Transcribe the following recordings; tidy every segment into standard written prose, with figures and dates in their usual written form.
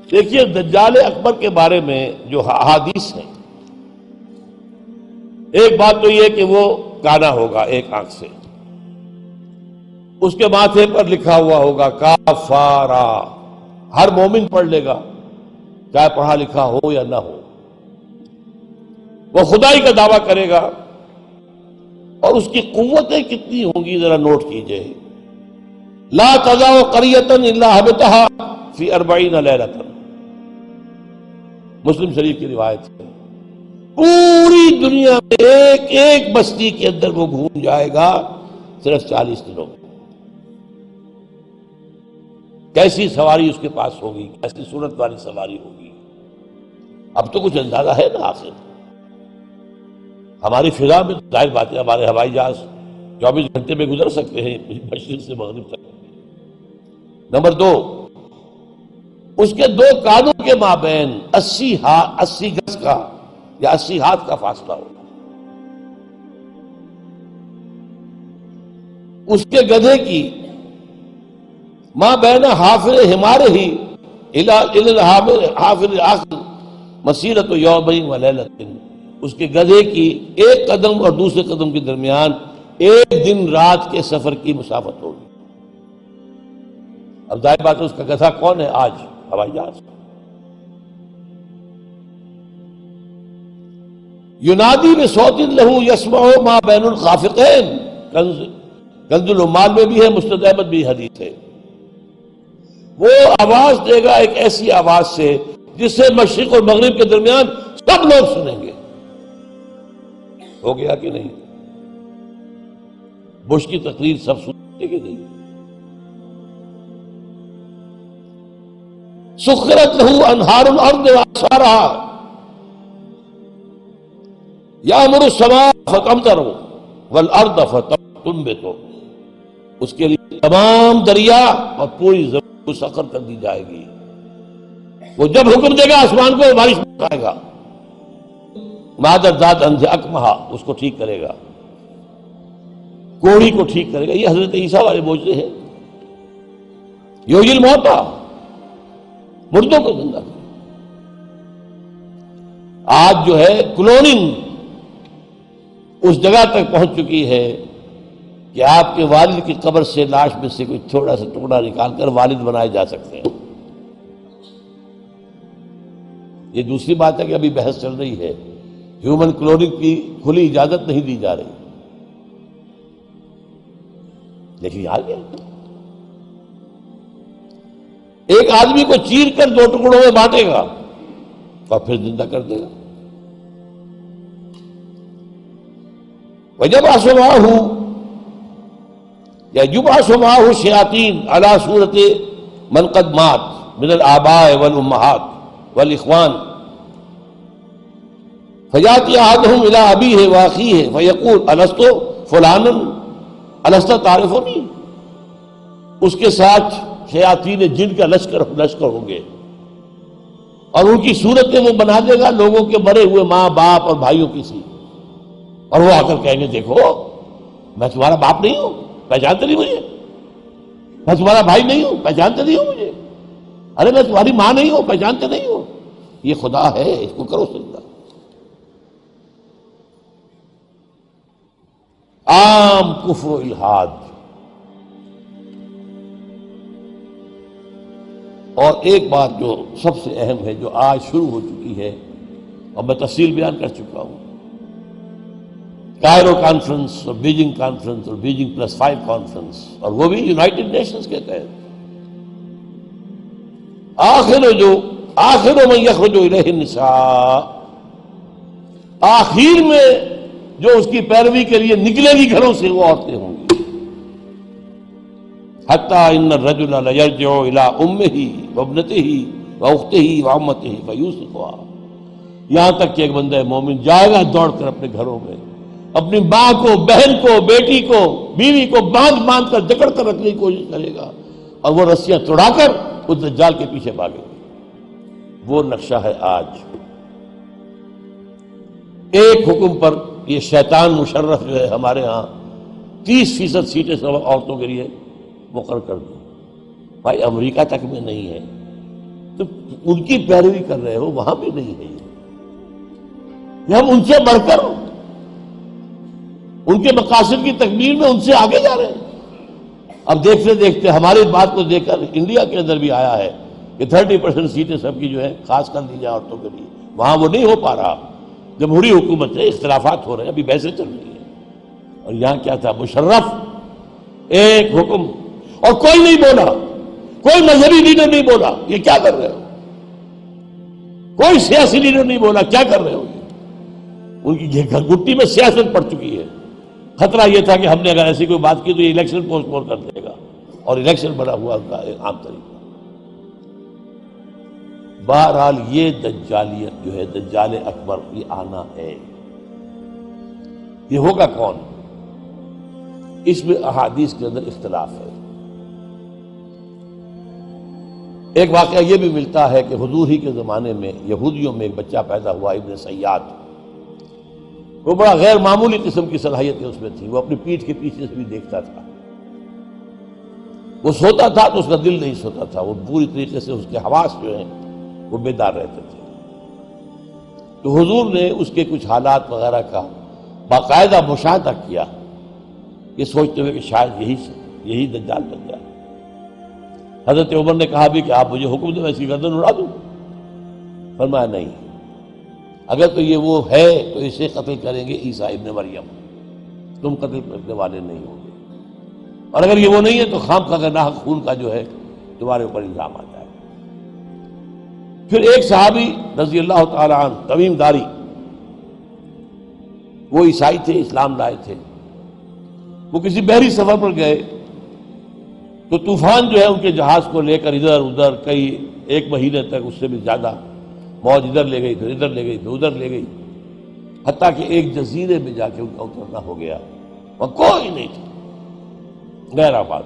دیکھیے دجال اکبر کے بارے میں جو احادیث ہیں، ایک بات تو یہ کہ وہ کانا ہوگا ایک آنکھ سے، اس کے ماتھے پر لکھا ہوا ہوگا کافارا، ہر مومن پڑھ لے گا چاہے پڑھا لکھا ہو یا نہ ہو، وہ خدائی کا دعویٰ کرے گا، اور اس کی قوتیں کتنی ہوں گی ذرا نوٹ کیجئے، لا تضع قریۃ الا حبطھا فی 40 لیلۃ، مسلم شریف کی روایت ہے، پوری دنیا میں ایک ایک بستی کے اندر وہ گھوم جائے گا صرف 40 دنوں میں۔ کیسی سواری اس کے پاس ہوگی، کیسی صورت والی سواری ہوگی، اب تو کچھ اندازہ ہے نا۔ آخر ہماری فضا میں ظاہر بات ہے ہمارے ہوائی جہاز 24 گھنٹے میں گزر سکتے ہیں مشرق سے مغرب تک۔ نمبر 2، اس کے 2 کانوں کے مابین 80 گز کا یا 80 ہاتھ کا فاصلہ ہوگا۔ اس کے گدھے کی ماں بین حافر ہمارے ہی حافر آخر مسیرت یومین و لیلۃ، اس کے گدھے کی ایک قدم اور دوسرے قدم کے درمیان ایک دن رات کے سفر کی مسافت ہوگی۔ اب ظاہر بات ہے اس کا گدھا کون ہے آج؟ ہوائی جہاز۔ ینادی بصوت لہ یسمع ما بین الخافقین، کنز العمال میں بھی ہے، مسند احمد بھی حدیث ہے۔ وہ آواز دے گا ایک ایسی آواز سے جس سے مشرق اور مغرب کے درمیان سب لوگ سنیں گے۔ ہو گیا کہ نہیں؟ بش کی تقریر سب سنتے کہ نہیں؟ سخرت لہ انہار الارض واعصارها یامر السماء فتمطر والارض فتنبت، اس کے لیے تمام دریا اور پوری زمین کو سخر کر دی جائے گی، وہ جب حکم دے گا آسمان کو بارش برسائے گا، مادر ذات انز اکمہا اس کو ٹھیک کرے گا، کوڑی کو ٹھیک کرے گا۔ یہ حضرت عیسیٰ والے معجزے ہیں، یحیی الموتیٰ، مردوں کو زندہ کرے۔ آج جو ہے کلوننگ اس جگہ تک پہنچ چکی ہے کہ آپ کے والد کی قبر سے لاش میں سے کوئی تھوڑا سا ٹکڑا نکال کر والد بنائے جا سکتے ہیں۔ یہ دوسری بات ہے کہ ابھی بحث چل رہی ہے، ہیومن کلوننگ کی کھلی اجازت نہیں دی جا رہی، لیکن آ گیا ایک آدمی کو چیر کر 2 ٹکڑوں میں بانٹے گا اور پھر زندہ کر دے گا۔ وَجَبْعَثُ مَعَهُ یا يُبْعَثُ مَعَهُ الشَّيَاطِينُ عَلَى صُورَةِ مَنْ قَدْ مَاتَ مِنَ الْآبَاءِ وَالْأُمَّهَاتِ وَالْإِخْوَانِ فَيَأْتِي أَحَدُهُمْ إِلَىٰ أَبِيهِ وَأَخِيهِ فَيَقُولُ أَلَسْتُ فُلَانًا أَلَسْتَ تَعْرِفُنِي، اس کے ساتھ شیاطین جن کا لشکر ہوں گے، اور ان کی صورتیں وہ بنا دے گا لوگوں کے مرے ہوئے ماں باپ اور بھائیوں کی سی، اور وہ آ کر کہیں گے دیکھو میں تمہارا باپ نہیں ہوں، پہچانتے نہیں مجھے، میں تمہارا بھائی نہیں ہوں، پہچانتے نہیں ہوں مجھے، ارے میں تمہاری ماں نہیں ہوں، پہچانتے نہیں ہوں، یہ خدا ہے، اس کو کرو سجدہ۔ عام کفر و الحاد۔ اور ایک بات جو سب سے اہم ہے جو آج شروع ہو چکی ہے اور میں تفصیل بیان کر چکا ہوں، کائرو کانفرنس اور بیجنگ کانفرنس اور بیجنگ +5 کانفرنس، اور وہ بھی یونائٹڈ نیشنز کے تحت، آخر من یخرج الیہ النساء، آخر میں جو اس کی پیروی کے لیے نکلے گی گھروں سے وہ عورتیں ہوں گی۔ حتی ان الرجل لیرجع الی امہ وابنتہ واختہ وعمتہ فیوثقها، یہاں تک کہ ایک بندہ مومن جائے گا دوڑ کر اپنے گھروں میں، اپنی ماں کو، بہن کو، بیٹی کو، بیوی کو باندھ کر جکڑ کر رکھنے کی کوشش کرے گا، اور وہ رسیاں توڑا کر اس دجال کے پیچھے بھاگے گا۔ وہ نقشہ ہے آج۔ ایک حکم پر یہ شیطان مشرف جو ہے ہمارے ہاں 30% سیٹیں عورتوں کے لیے مقرر کر دیں۔ بھائی امریکہ تک میں نہیں ہے، تو ان کی پیروی کر رہے ہو، وہاں بھی نہیں ہے یہ ہم ان سے بڑھ کر ان کے مقاصد کی تکمیل میں ان سے آگے جا رہے ہیں۔ اب دیکھتے دیکھتے ہماری بات کو دیکھ کر انڈیا کے اندر بھی آیا ہے کہ 30% سیٹیں سب کی جو ہے خاص کر دی جائے عورتوں کے لیے، وہاں وہ نہیں ہو پا رہا، جمہوری حکومت ہے، اختلافات ہو رہے ہیں، ابھی بحثیں چل رہی ہیں۔ اور یہاں کیا تھا، مشرف ایک حکم، اور کوئی نہیں بولا، کوئی مذہبی لیڈر نہیں بولا یہ کیا کر رہے ہو، کوئی سیاسی لیڈر نہیں بولا کیا کر رہے ہو۔ ان کی گھٹی میں سیاست پڑ چکی ہے۔ خطرہ یہ تھا کہ ہم نے اگر ایسی کوئی بات کی تو یہ الیکشن پوسٹ پون کر دے گا، اور الیکشن بڑا ہوا ان کا عام طریقہ۔ بہرحال یہ دجالیت جو ہے، دجال اکبر یہ آنا ہے، یہ ہوگا کون؟ اس میں احادیث کے اندر اختلاف ہے۔ ایک واقعہ یہ بھی ملتا ہے کہ حضور ہی کے زمانے میں یہودیوں میں ایک بچہ پیدا ہوا، ابن سیاد، وہ بڑا غیر معمولی قسم کی صلاحیتیں اس میں تھی، وہ اپنی پیٹھ کے پیچھے سے بھی دیکھتا تھا، وہ سوتا تھا تو اس کا دل نہیں سوتا تھا، وہ پوری طریقے سے اس کے حواس جو ہیں وہ بیدار رہتے تھے۔ تو حضور نے اس کے کچھ حالات وغیرہ کا باقاعدہ مشاہدہ کیا، یہ سوچتے ہوئے کہ شاید یہی دجال بن جائے۔ حضرت عمر نے کہا بھی کہ آپ مجھے حکم دیں میں اس کی گردن اڑا دوں؟ فرمایا نہیں، اگر تو یہ وہ ہے تو اسے قتل کریں گے عیسیٰ ابن مریم، تم قتل کرنے والے نہیں ہوں گے، اور اگر یہ وہ نہیں ہے تو خام کا ناحق خون کا جو ہے تمہارے اوپر الزام آ جائے۔ پھر ایک صحابی رضی اللہ تعالی عنہ تمیم داری، وہ عیسائی تھے، اسلام لائے تھے، وہ کسی بحری سفر پر گئے تو طوفان جو ہے ان کے جہاز کو لے کر ادھر ادھر کئی ایک مہینے تک، اس سے بھی زیادہ، موج ادھر لے گئی پھر ادھر لے گئی پھر ادھر لے گئی، حتیٰ کہ ایک جزیرے میں جا کے ان کا اترنا ہو گیا، وہاں کوئی نہیں تھا، غیر آباد۔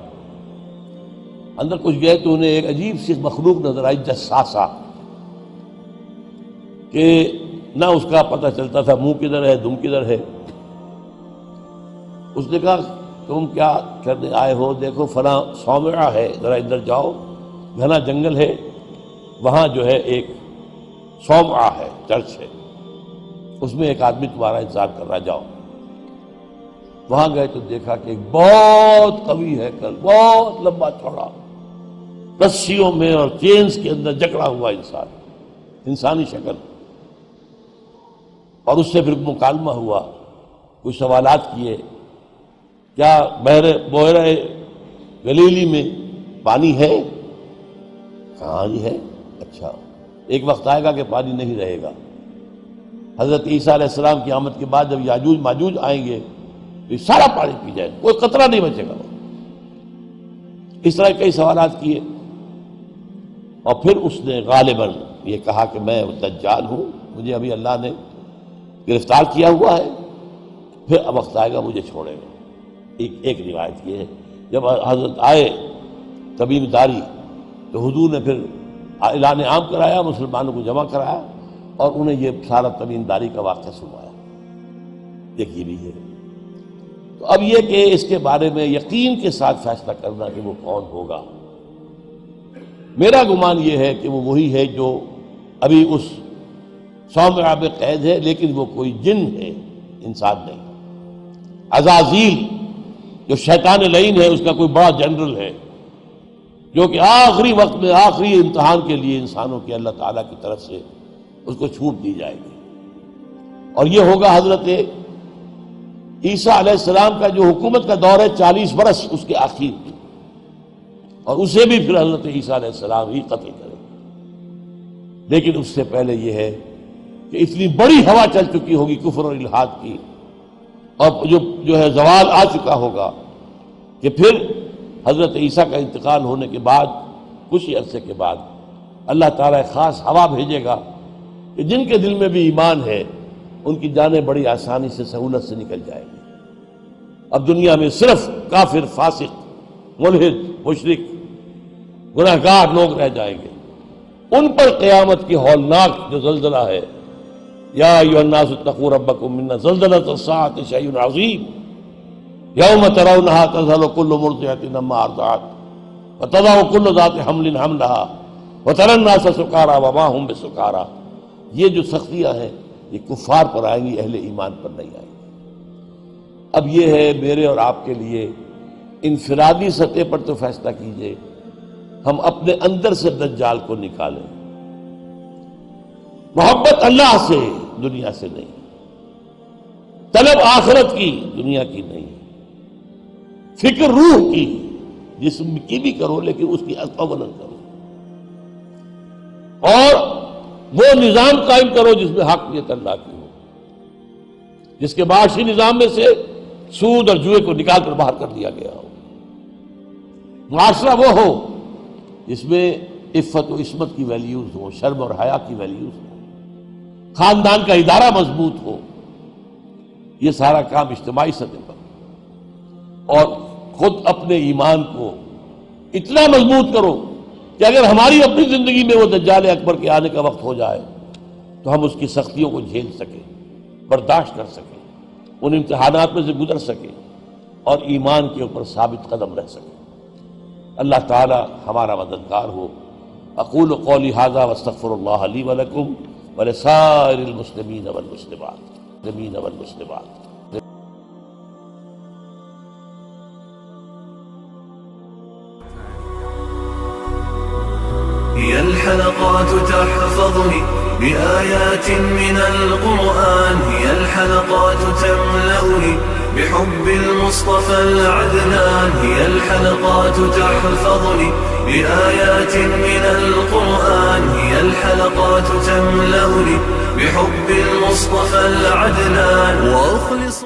اندر کچھ گئے تو انہیں ایک عجیب سی مخلوق نظر آئی، جساسا، کہ نہ اس کا پتہ چلتا تھا منہ کدھر ہے دم کدھر ہے۔ اس نے کہا تم کیا کرنے آئے ہو؟ دیکھو فلاں صومعہ ہے، ذرا ادھر جاؤ، گھنا جنگل ہے، وہاں جو ہے ایک صومعہ ہے، چرچ ہے، اس میں ایک آدمی تمہارا انتظار کر رہا، جاؤ۔ وہاں گئے تو دیکھا کہ ایک بہت قوی ہے، بہت لمبا چوڑا، رسیوں میں اور چینز کے اندر جکڑا ہوا انسان، انسانی شکل، اور اس سے پھر مکالمہ ہوا، کچھ سوالات کیے، کیا بحیرہ گلیلی میں پانی ہے؟ کہاں جی ہے؟ اچھا، ایک وقت آئے گا کہ پانی نہیں رہے گا، حضرت عیسیٰ علیہ السلام کی آمد کے بعد جب یاجوج ماجوج آئیں گے تو یہ سارا پانی پی جائے، کوئی قطرہ نہیں بچے گا۔ اس طرح کئی سوالات کیے، اور پھر اس نے غالباً یہ کہا کہ میں دجال ہوں، مجھے ابھی اللہ نے گرفتار کیا ہوا ہے، پھر اب وقت آئے گا مجھے چھوڑے گا۔ ایک روایت یہ ہے، جب حضرت آئے تمیم داری تو حضور نے پھر اعلان عام کرایا، مسلمانوں کو جمع کرایا، اور انہیں یہ سارا تمیم داری کا واقعہ سنایا۔ دیکھیے بھی ہے، تو اب یہ کہ اس کے بارے میں یقین کے ساتھ فیصلہ کرنا کہ وہ کون ہوگا، میرا گمان یہ ہے کہ وہ وہی ہے جو ابھی اس صومعہ میں قید ہے، لیکن وہ کوئی جن ہے، انسان نہیں۔ عزازیل جو شیطان لعین ہے، اس کا کوئی بڑا جنرل ہے، جو کہ آخری وقت میں آخری امتحان کے لیے انسانوں کے اللہ تعالیٰ کی طرف سے اس کو چھوٹ دی جائے گی، اور یہ ہوگا حضرت عیسیٰ علیہ السلام کا جو حکومت کا دور ہے 40 برس اس کے آخر، اور اسے بھی پھر حضرت عیسیٰ علیہ السلام ہی قتل کرے۔ لیکن اس سے پہلے یہ ہے کہ اتنی بڑی ہوا چل چکی ہوگی کفر اور الحاد کی، اور جو ہے زوال آ چکا ہوگا، کہ پھر حضرت عیسیٰ کا انتقال ہونے کے بعد کچھ ہی عرصے کے بعد اللہ تعالیٰ ایک خاص ہوا بھیجے گا کہ جن کے دل میں بھی ایمان ہے ان کی جانیں بڑی آسانی سے سہولت سے نکل جائے گی۔ اب دنیا میں صرف کافر، فاسق، ملحد، مشرک، گناہگار لوگ رہ جائیں گے، ان پر قیامت کی ہولناک جو زلزلہ ہے، یا ایھا الناس اتقوا ربکم ان زلزلۃ الساعۃ شیء عظیم یوم ترونها تذهل كل مرضعۃ عما ارضعت وتضع كل ذات حمل حملها وَتَرَى النَّاسَ سُكَارَىٰ وَمَا هُم بِسُكَارَىٰ، یہ جو سختیاں ہیں یہ کفار پر آئیں گی، اہل ایمان پر نہیں آئیں گی۔ اب یہ ہے میرے اور آپ کے لیے انفرادی سطح پر تو فیصلہ کیجئے، ہم اپنے اندر سے دجال کو نکالیں۔ محبت اللہ سے، دنیا سے نہیں، طلب آخرت کی، دنیا کی نہیں، فکر روح کی، جسم کی بھی کرو لیکن اس کی اولاً کرو، اور وہ نظام قائم کرو جس میں حاکمیت اللہ کی ہو، جس کے معاشی نظام میں سے سود اور جوئے کو نکال کر باہر کر دیا گیا ہو۔ معاشرہ وہ ہو جس میں عفت و عصمت کی ویلیوز ہو، شرم اور حیا کی ویلیوز ہو، خاندان کا ادارہ مضبوط ہو۔ یہ سارا کام اجتماعی سطح پر، اور خود اپنے ایمان کو اتنا مضبوط کرو کہ اگر ہماری اپنی زندگی میں وہ دجال اکبر کے آنے کا وقت ہو جائے تو ہم اس کی سختیوں کو جھیل سکیں، برداشت کر سکیں، ان امتحانات میں سے گزر سکیں اور ایمان کے اوپر ثابت قدم رہ سکیں۔ اللہ تعالی ہمارا مددگار ہو۔ اقول قولی ھذا واستغفر اللہ لی ولکم ولسائر المسلمین والمسلمات۔ هي الحلقات تحفظني بآيات من القرآن، هي الحلقات تملأني بحب المصطفى العدنان، هي الحلقات تحفظني بآيات من القرآن، هي الحلقات تملأني بحب المصطفى العدنان، وأخلص